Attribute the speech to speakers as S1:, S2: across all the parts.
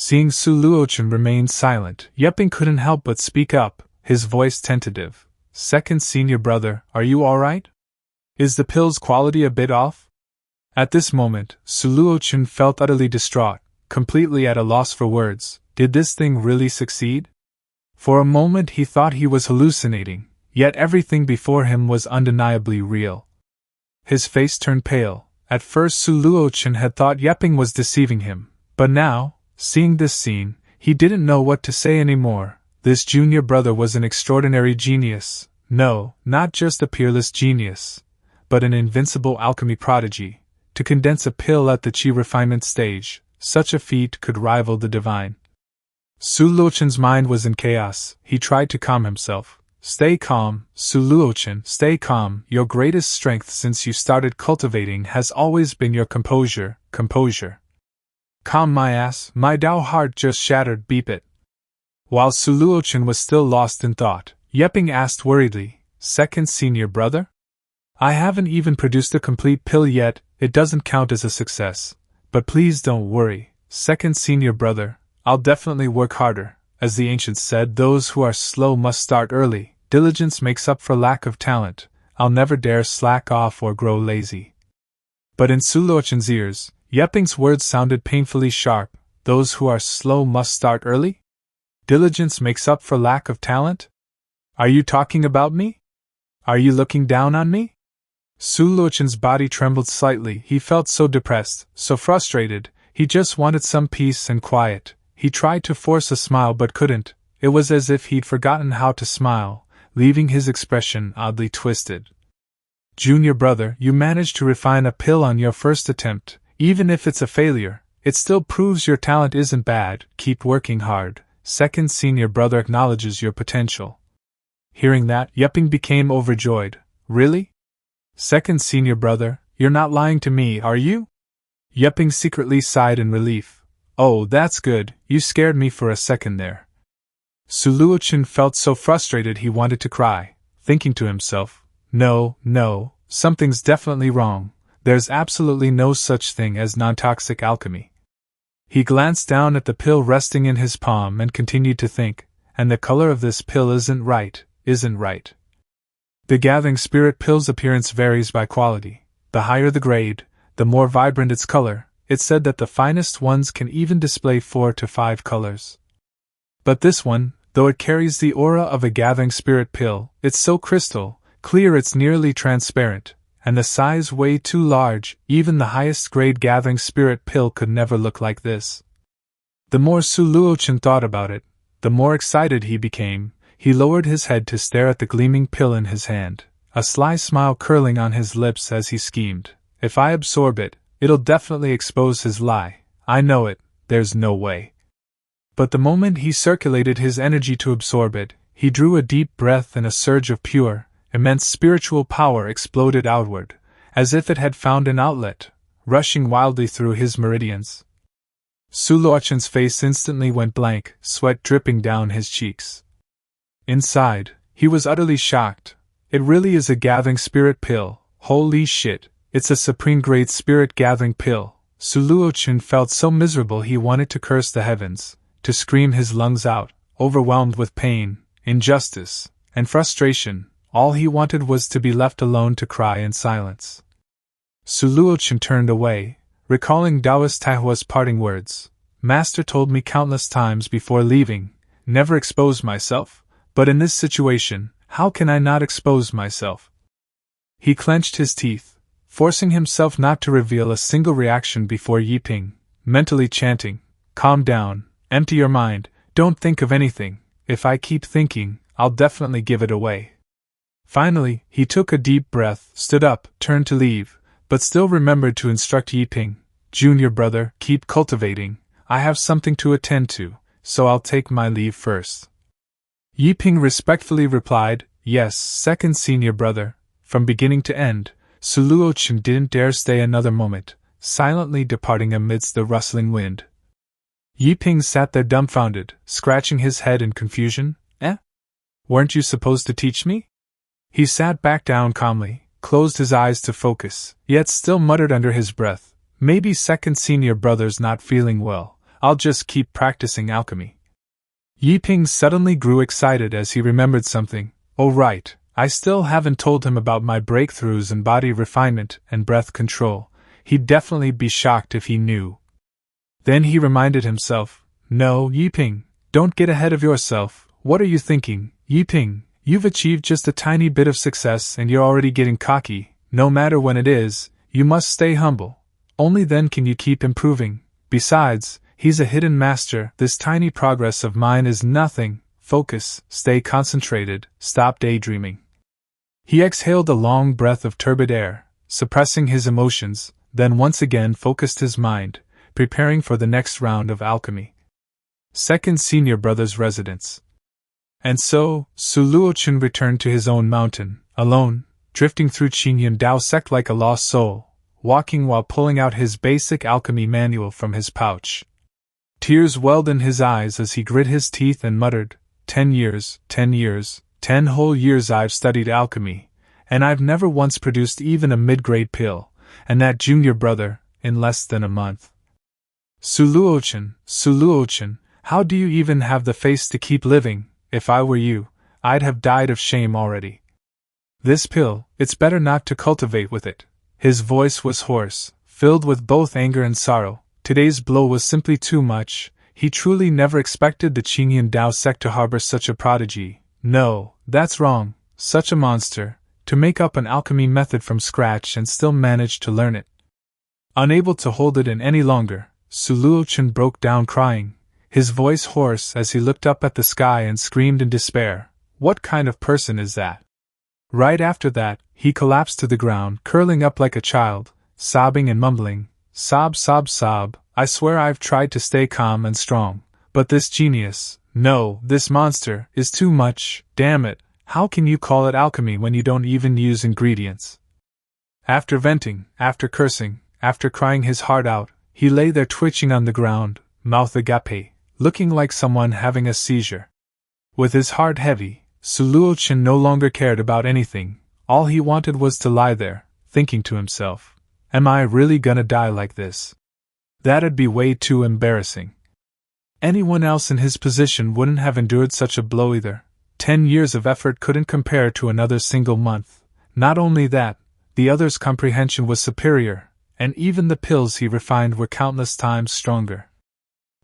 S1: Seeing Suluin remain silent, Yeping couldn't help but speak up, his voice tentative. Second senior brother, are you alright? Is the pill's quality a bit off? At this moment, Suluin felt utterly distraught, completely at a loss for words. Did this thing really succeed? For a moment he thought he was hallucinating, yet everything before him was undeniably real. His face turned pale. At first Suluin had thought Yeping was deceiving him, but now, seeing this scene, he didn't know what to say anymore. This junior brother was an extraordinary genius. No, not just a peerless genius, but an invincible alchemy prodigy. To condense a pill at the qi refinement stage, such a feat could rival the divine. Suluin's mind was in chaos. He tried to calm himself. Stay calm, Suluin, stay calm. Your greatest strength since you started cultivating has always been your composure. Calm my ass, my Dao heart just shattered, beep it. While Suluin was still lost in thought, Yeping asked worriedly, second senior brother? I haven't even produced a complete pill yet, it doesn't count as a success. But please don't worry, second senior brother, I'll definitely work harder. As the ancients said, those who are slow must start early. Diligence makes up for lack of talent. I'll never dare slack off or grow lazy. But in Suluin's ears, Yeping's words sounded painfully sharp. Those who are slow must start early? Diligence makes up for lack of talent? Are you talking about me? Are you looking down on me? Suluin's body trembled slightly. He felt so depressed, so frustrated. He just wanted some peace and quiet. He tried to force a smile but couldn't. It was as if he'd forgotten how to smile, leaving his expression oddly twisted. Junior brother, you managed to refine a pill on your first attempt. Even if it's a failure, it still proves your talent isn't bad. Keep working hard. Second senior brother acknowledges your potential. Hearing that, Yeping became overjoyed. Really? Second senior brother, you're not lying to me, are you? Yeping secretly sighed in relief. Oh, that's good, you scared me for a second there. Suluin felt so frustrated he wanted to cry, thinking to himself, no, something's definitely wrong. There's absolutely no such thing as non-toxic alchemy. He glanced down at the pill resting in his palm and continued to think, and the color of this pill isn't right. The gathering spirit pill's appearance varies by quality. The higher the grade, the more vibrant its color. It's said that the finest ones can even display 4 to 5 colors. But this one, though it carries the aura of a gathering spirit pill, it's so crystal clear it's nearly transparent, and the size way too large. Even the highest grade gathering spirit pill could never look like this. The more Suluin thought about it, the more excited he became. He lowered his head to stare at the gleaming pill in his hand, a sly smile curling on his lips as he schemed. If I absorb it, it'll definitely expose his lie. I know it, there's no way. But the moment he circulated his energy to absorb it, he drew a deep breath and a surge of pure, immense spiritual power exploded outward, as if it had found an outlet, rushing wildly through his meridians. Suluin's face instantly went blank, sweat dripping down his cheeks. Inside, he was utterly shocked. It really is a gathering spirit pill. Holy shit. It's a supreme-grade spirit-gathering pill. Suluin felt so miserable he wanted to curse the heavens, to scream his lungs out, overwhelmed with pain, injustice, and frustration. All he wanted was to be left alone to cry in silence. Suluin turned away, recalling Taoist Taihua's parting words. Master told me countless times before leaving, never expose myself, but in this situation, how can I not expose myself? He clenched his teeth, forcing himself not to reveal a single reaction before Yeping, mentally chanting, calm down, empty your mind, don't think of anything. If I keep thinking, I'll definitely give it away. Finally, he took a deep breath, stood up, turned to leave, but still remembered to instruct Yeping, Junior brother, keep cultivating, I have something to attend to, so I'll take my leave first. Yeping respectfully replied, yes, second senior brother. From beginning to end, Suluin didn't dare stay another moment, silently departing amidst the rustling wind. Yeping sat there dumbfounded, scratching his head in confusion. Weren't you supposed to teach me? He sat back down calmly, closed his eyes to focus, yet still muttered under his breath, maybe second senior brother's not feeling well. I'll just keep practicing alchemy. Yiping suddenly grew excited as he remembered something. Oh right, I still haven't told him about my breakthroughs in body refinement and breath control. He'd definitely be shocked if he knew. Then he reminded himself, no, Yiping, don't get ahead of yourself. What are you thinking, Yiping? You've achieved just a tiny bit of success and you're already getting cocky. No matter when it is, you must stay humble. Only then can you keep improving. Besides, he's a hidden master. This tiny progress of mine is nothing. Focus, stay concentrated, stop daydreaming. He exhaled a long breath of turbid air, suppressing his emotions, then once again focused his mind, preparing for the next round of alchemy. Second senior brother's residence. And so, Suluin returned to his own mountain, alone, drifting through Xiuxian Dao sect like a lost soul, walking while pulling out his basic alchemy manual from his pouch. Tears welled in his eyes as he grit his teeth and muttered, 10 years, 10 whole years I've studied alchemy, and I've never once produced even a mid-grade pill, and that junior brother, in less than a month. Suluin, how do you even have the face to keep living? If I were you, I'd have died of shame already. This pill, it's better not to cultivate with it. His voice was hoarse, filled with both anger and sorrow. Today's blow was simply too much. He truly never expected the Xiuxian Dao sect to harbor such a prodigy. No, that's wrong. Such a monster, to make up an alchemy method from scratch and still manage to learn it. Unable to hold it in any longer, Suluin broke down crying, his voice hoarse as he looked up at the sky and screamed in despair, "What kind of person is that?" Right after that, he collapsed to the ground, curling up like a child, sobbing and mumbling, "Sob, sob, sob, I swear I've tried to stay calm and strong, but this genius, no, this monster, is too much, damn it, how can you call it alchemy when you don't even use ingredients?" After venting, after cursing, after crying his heart out, he lay there twitching on the ground, mouth agape, looking like someone having a seizure. With his heart heavy, Suluin no longer cared about anything. All he wanted was to lie there, thinking to himself, am I really gonna die like this? That'd be way too embarrassing. Anyone else in his position wouldn't have endured such a blow either. 10 years of effort couldn't compare to another single month. Not only that, the other's comprehension was superior, and even the pills he refined were countless times stronger.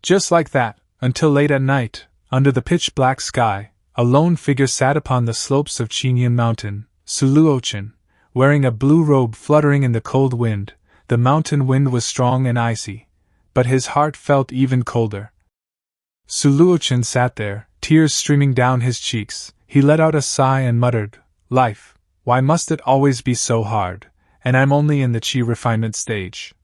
S1: Just like that, until late at night, under the pitch-black sky, a lone figure sat upon the slopes of Xiuxian Mountain, Suluin, wearing a blue robe fluttering in the cold wind. The mountain wind was strong and icy, but his heart felt even colder. Suluin sat there, tears streaming down his cheeks. He let out a sigh and muttered, "Life, why must it always be so hard, and I'm only in the qi refinement stage?"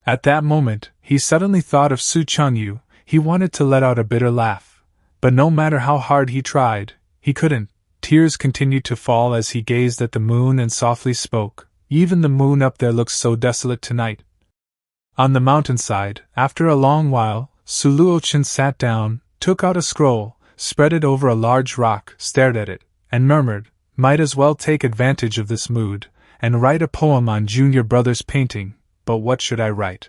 S1: At that moment, he suddenly thought of Su Changyu. He wanted to let out a bitter laugh, but no matter how hard he tried, he couldn't. Tears continued to fall as he gazed at the moon and softly spoke, "Even the moon up there looks so desolate tonight." On the mountainside, after a long while, Suluin sat down, took out a scroll, spread it over a large rock, stared at it, and murmured, "Might as well take advantage of this mood, and write a poem on Junior Brother's painting, but what should I write?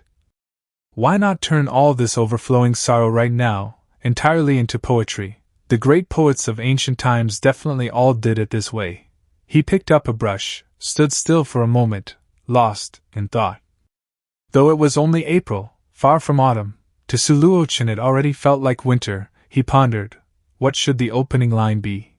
S1: Why not turn all this overflowing sorrow right now, entirely into poetry? The great poets of ancient times definitely all did it this way." He picked up a brush, stood still for a moment, lost in thought. Though it was only April, far from autumn, to Suluin it already felt like winter. He pondered, what should the opening line be?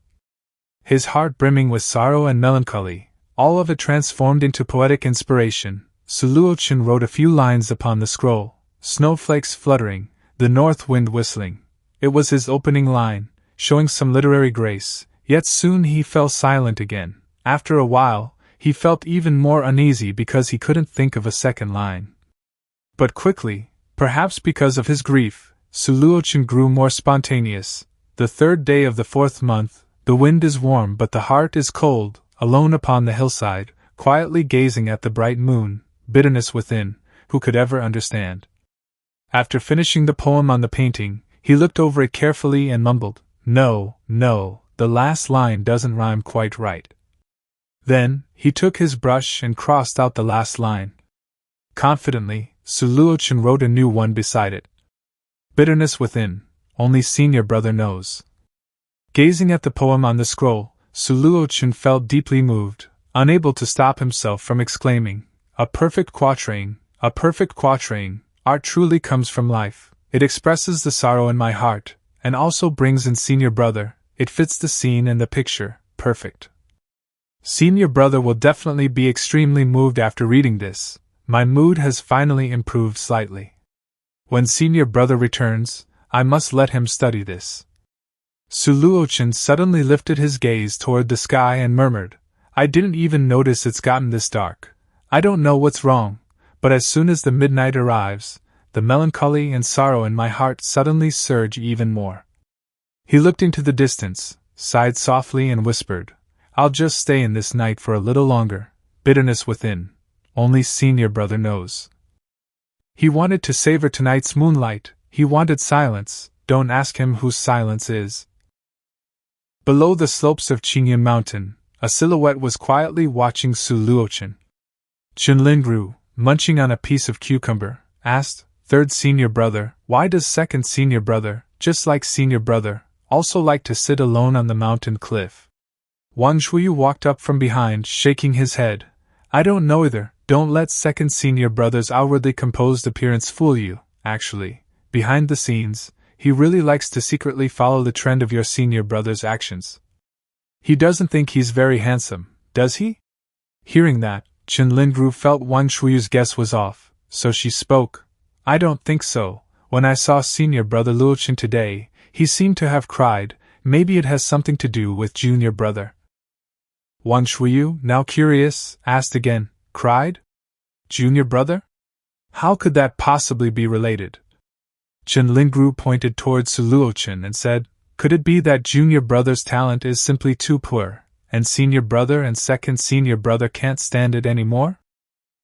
S1: His heart brimming with sorrow and melancholy, all of it transformed into poetic inspiration, Suluin wrote a few lines upon the scroll, snowflakes fluttering, the north wind whistling. It was his opening line, showing some literary grace, yet soon he fell silent again. After a while, he felt even more uneasy because he couldn't think of a second line. But quickly, perhaps because of his grief, Suluin grew more spontaneous. The 3rd day of the 4th month, the wind is warm but the heart is cold, alone upon the hillside, quietly gazing at the bright moon, bitterness within, who could ever understand? After finishing the poem on the painting, he looked over it carefully and mumbled, No, the last line doesn't rhyme quite right." Then, he took his brush and crossed out the last line. Confidently, Suluin wrote a new one beside it. Bitterness within, only senior brother knows. Gazing at the poem on the scroll, Suluin felt deeply moved, unable to stop himself from exclaiming, a perfect quatrain, art truly comes from life. It expresses the sorrow in my heart, and also brings in senior brother, it fits the scene and the picture, perfect. Senior brother will definitely be extremely moved after reading this. My mood has finally improved slightly. When senior brother returns, I must let him study this. Suluin suddenly lifted his gaze toward the sky and murmured, I didn't even notice it's gotten this dark. I don't know what's wrong, but as soon as the midnight arrives, the melancholy and sorrow in my heart suddenly surge even more. He looked into the distance, sighed softly and whispered, I'll just stay in this night for a little longer. Bitterness within, only senior brother knows. He wanted to savor tonight's moonlight, he wanted silence, don't ask him whose silence is. Below the slopes of Qingyun Mountain, a silhouette was quietly watching Suluin. Chinlingru, munching on a piece of cucumber, asked, Third senior brother, why does second senior brother, just like senior brother, also like to sit alone on the mountain cliff? Wang Shuyu walked up from behind, shaking his head. I don't know either, don't let second senior brother's outwardly composed appearance fool you, actually, behind the scenes, he really likes to secretly follow the trend of your senior brother's actions. He doesn't think he's very handsome, does he? Hearing that, Chinlingru felt Wang Shuyu's guess was off, so she spoke. I don't think so. When I saw senior brother Luochen today, he seemed to have cried. Maybe it has something to do with junior brother. Wang Shuyu, now curious, asked again, cried? Junior brother? How could that possibly be related? Chinlingru pointed towards Suluin and said, Could it be that junior brother's talent is simply too poor, and senior brother and second senior brother can't stand it anymore?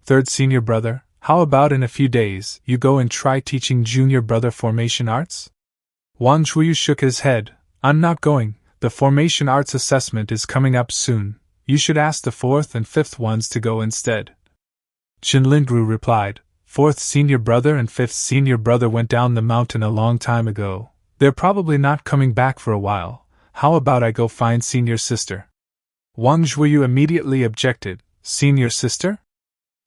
S1: Third senior brother, how about in a few days you go and try teaching junior brother formation arts? Wang Shuyu shook his head. I'm not going, the formation arts assessment is coming up soon, you should ask the fourth and fifth ones to go instead. Chinlingru replied, Fourth senior brother and fifth senior brother went down the mountain a long time ago. They're probably not coming back for a while. How about I go find senior sister? Wang Zhuyu immediately objected. Senior sister?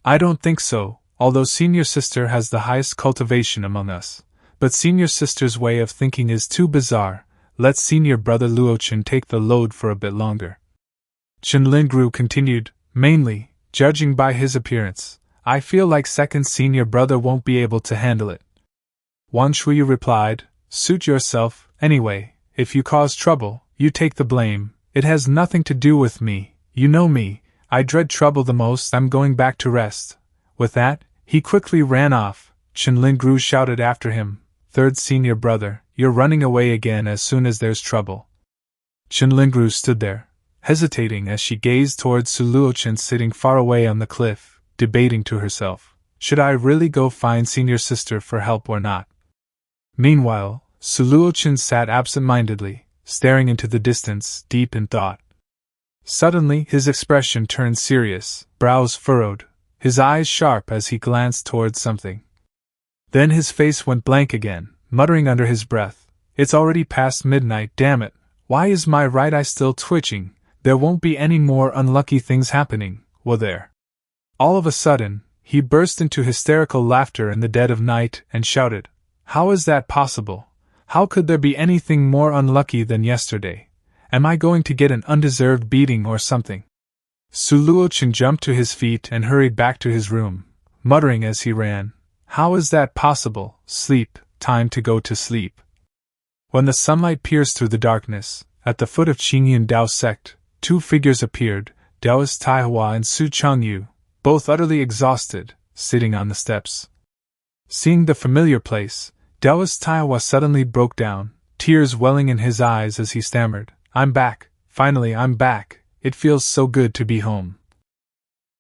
S1: I don't think so, although senior sister has the highest cultivation among us. But senior sister's way of thinking is too bizarre. Let senior brother Luochen take the load for a bit longer. Chinlingru continued, mainly, judging by his appearance, I feel like second senior brother won't be able to handle it. Wang Shuyu replied, Suit yourself, anyway, if you cause trouble, you take the blame, it has nothing to do with me, you know me, I dread trouble the most, I'm going back to rest. With that, he quickly ran off. Chinlingru shouted after him, Third senior brother, you're running away again as soon as there's trouble. Chinlingru stood there, hesitating as she gazed towards Suluin sitting far away on the cliff, debating to herself, should I really go find senior sister for help or not? Meanwhile, Suluin sat absent-mindedly, staring into the distance, deep in thought. Suddenly his expression turned serious, brows furrowed, his eyes sharp as he glanced towards something. Then his face went blank again, muttering under his breath, It's already past midnight, damn it, why is my right eye still twitching? There won't be any more unlucky things happening, will there? All of a sudden, he burst into hysterical laughter in the dead of night and shouted, How is that possible? How could there be anything more unlucky than yesterday? Am I going to get an undeserved beating or something? Suluin jumped to his feet and hurried back to his room, muttering as he ran, How is that possible? Sleep, time to go to sleep. When the sunlight pierced through the darkness, at the foot of Qingyun Dao sect, two figures appeared, Taoist Taihua and Su Changyu, both utterly exhausted, sitting on the steps. Seeing the familiar place, Taoist Taihua suddenly broke down, tears welling in his eyes as he stammered, I'm back, finally I'm back, it feels so good to be home.